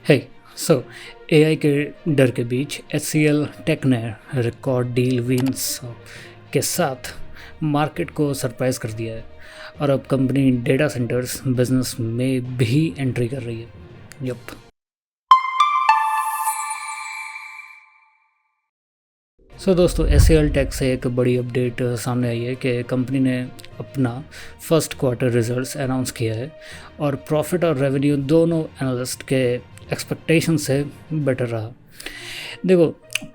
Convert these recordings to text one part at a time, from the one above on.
हे सो AI के डर के बीच एचसीएल टेक ने रिकॉर्ड डील विंस के साथ मार्केट को सरप्राइज कर दिया है और अब कंपनी डेटा सेंटर्स बिजनेस में भी एंट्री कर रही है। यप। दोस्तों, एचसीएल टेक से एक बड़ी अपडेट सामने आई है कि कंपनी ने अपना फर्स्ट क्वार्टर रिजल्ट्स अनाउंस किया है और प्रॉफिट और रेवेन्यू दोनों एनालिस्ट के एक्सपेक्टेशन से बेटर रहा। देखो,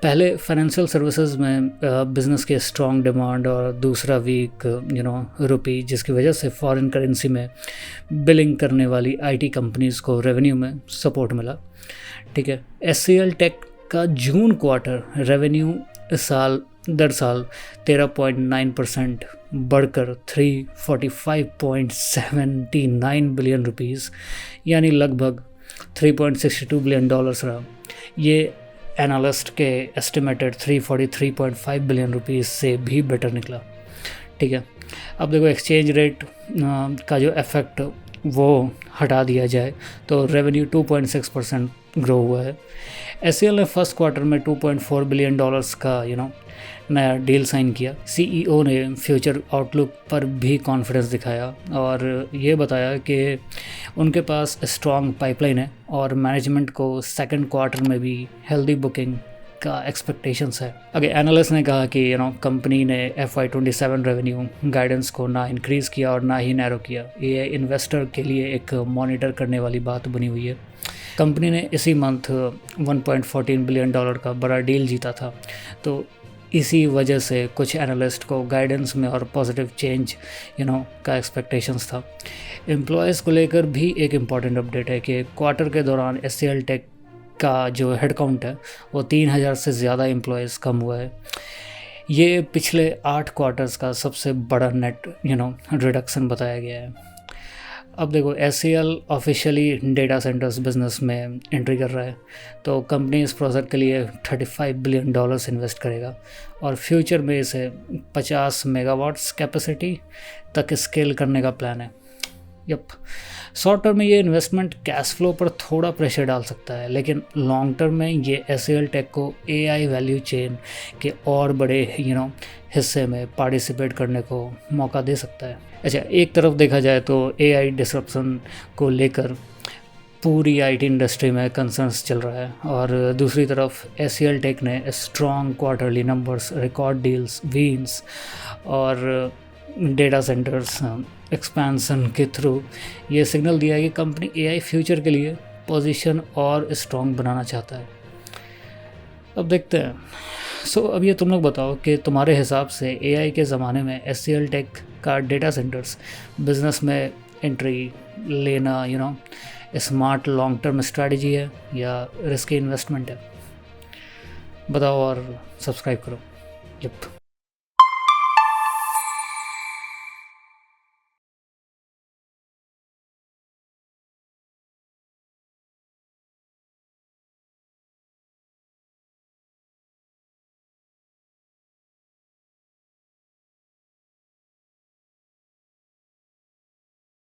पहले फाइनेंशियल सर्विसेज में बिज़नेस के स्ट्रॉन्ग डिमांड और दूसरा वीक रुपी, जिसकी वजह से फॉरेन करेंसी में बिलिंग करने वाली आईटी कंपनीज़ को रेवेन्यू में सपोर्ट मिला। ठीक है, एचसीएल टेक का जून क्वार्टर रेवेन्यू इस साल दर साल 13.9% बढ़कर 345.79 बिलियन रुपीज़ यानी लगभग $3.62 बिलियन रहा। ये एनालिस्ट के एस्टिमेटेड 343.5 बिलियन रुपीज़ से भी बेटर निकला। ठीक है, अब देखो, एक्सचेंज रेट का जो इफेक्ट वो हटा दिया जाए तो रेवेन्यू 2.6% ग्रो हुआ है। एचसीएल ने फर्स्ट क्वार्टर में $2.4 बिलियन का नया डील साइन किया। सीईओ ने फ्यूचर आउटलुक पर भी कॉन्फिडेंस दिखाया और ये बताया कि उनके पास स्ट्रॉन्ग पाइपलाइन है और मैनेजमेंट को सेकंड क्वार्टर में भी हेल्दी बुकिंग का एक्सपेक्टेशंस है। अगर एनालिस्ट ने कहा कि कंपनी ने FY27 रेवेन्यू गाइडेंस को ना इंक्रीज़ किया और ना ही नैरो किया। ये इन्वेस्टर के लिए एक मॉनिटर करने वाली बात बनी हुई है। कंपनी ने इसी मंथ $1.14 बिलियन का बड़ा डील जीता था, तो इसी वजह से कुछ एनालिस्ट को गाइडेंस में और पॉजिटिव चेंज का एक्सपेक्टेशंस था। एम्प्लॉयज़ को लेकर भी एक इम्पॉर्टेंट अपडेट है कि क्वार्टर के दौरान एचसीएल टेक का जो हेड काउंट है वो 3000 से ज़्यादा एम्प्लॉयज़ कम हुआ है। ये पिछले 8 क्वार्टर्स का सबसे बड़ा नेट रिडक्शन बताया गया है। अब देखो, HCL officially data centres business में एंट्री कर रहा है, तो कंपनी इस प्रोजेक्ट के लिए $35 बिलियन इन्वेस्ट करेगा और फ्यूचर में इसे 50 मेगावाट्स कैपेसिटी तक स्केल करने का प्लान है। यप, शॉर्ट टर्म में ये इन्वेस्टमेंट कैश फ्लो पर थोड़ा प्रेशर डाल सकता है, लेकिन लॉन्ग टर्म में ये एचसीएल टेक को एआई वैल्यू चेन के और बड़े हिस्से में पार्टिसिपेट करने को मौका दे सकता है। अच्छा, एक तरफ देखा जाए तो एआई डिसरप्शन को लेकर पूरी आईटी इंडस्ट्री में कंसर्न्स चल रहा है और दूसरी तरफ एचसीएल टेक ने strong quarterly numbers, record deals, wins और डेटा सेंटर्स एक्सपेंशन के थ्रू ये सिग्नल दिया है कि कंपनी एआई फ्यूचर के लिए पोजीशन और स्ट्रॉन्ग बनाना चाहता है। अब देखते हैं। अब ये तुम लोग बताओ कि तुम्हारे हिसाब से एआई के ज़माने में एचसीएल टेक का डेटा सेंटर्स बिजनेस में एंट्री लेना स्मार्ट लॉन्ग टर्म स्ट्रैटेजी है या रिस्की इन्वेस्टमेंट है? बताओ और सब्सक्राइब करो। यप।